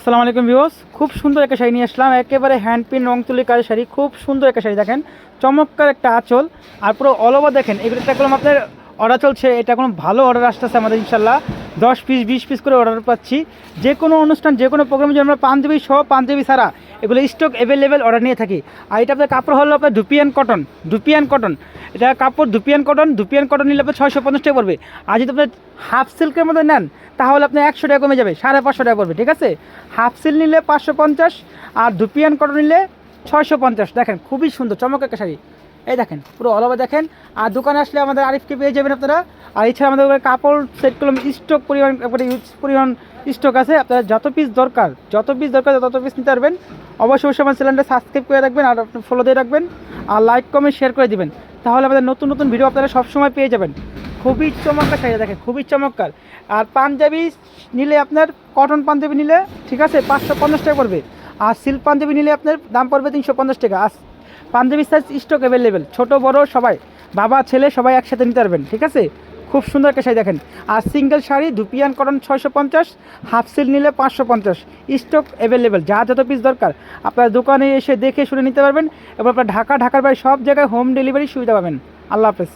আসসালামু আলাইকুম ভিউয়ার্স, খুব সুন্দর একটা শাড়ি নিয়ে আসলাম। একেবারে হ্যান্ড পিন রং তুলি কাজের শাড়ি, খুব সুন্দর একটা শাড়ি। দেখেন চমৎকার একটা আঁচল আর পুরো অল ওভার। দেখেন এগুলো করলাম আপনার অর্ডার চলছে, এটা কোনো ভালো অর্ডার আসতেছে আমাদের ইনশাল্লাহ। 10 পিস 20 পিস করে অর্ডার পাচ্ছি। যে কোনো অনুষ্ঠান যে কোনো প্রোগ্রামে যে আমরা পাঞ্জাবি সহ পাঞ্জাবি ছাড়া এগুলো স্টক অ্যাভেলেবেল অর্ডার নিয়ে থাকি। আর এটা আপনার কাপড় হলো আপনার ধুপিয়ান কটন। এটা কাপড় ধুপিয়ান কটন নিলে আপনার 650 টাকা পড়বে। আর যদি আপনার হাফ সিল্কের মধ্যে নেন তাহলে আপনার 100 টাকা কমে যাবে, 550 টাকা পড়বে। ঠিক আছে, হাফ সিল্ক নিলে 550 আর ধুপিয়ান কটন নিলে 650। দেখেন খুবই সুন্দর চমৎকার একটা শাড়ি। এই দেখেন পুরো অল ওভার দেখেন। আর দোকানে আসলে আমাদের আরিফকে পেয়ে যাবেন আপনারা। আর এছাড়া আমাদের কাপড় সেটগুলো স্টক পরিমাণ স্টক আছে। আপনারা যত পিস দরকার তত পিস নিতে পারবেন। অবশ্যই আমার চ্যানেলটা সাবস্ক্রাইব করে রাখবেন আর ফলো দিয়ে রাখবেন আর লাইক কমেন্ট শেয়ার করে দিবেন, তাহলে আমাদের নতুন নতুন ভিডিও আপনারা সবসময় পেয়ে যাবেন। খুবই চমৎকার শাড়ি দেখেন, খুবই চমৎকার। আর পাঞ্জাবি নিলে আপনার কটন পাঞ্জাবি নিলে ঠিক আছে 550 টাকা পড়বে। আর সিল্ক পাঞ্জাবি নিলে আপনার দাম পড়বে 350 টাকা। আর পাঞ্জাবি সাইজ স্টক অ্যাভেলেবেল, ছোটো বড় সবাই, বাবা ছেলে সবাই একসাথে নিতে পারবেন। ঠিক আছে, খুব সুন্দর একটা শাড়ি দেখেন। আর single sari dupion cotton 650, half silk নিলে 550। স্টক অ্যাভেলেবেল, যত পিস দরকার আপনার দোকানে এসে দেখে শুনে নিতে পারবেন। এবং আপনার ঢাকার বাইরে সব জায়গায় হোম ডেলিভারি সুবিধা পাবেন। আল্লাহ হাফেজ।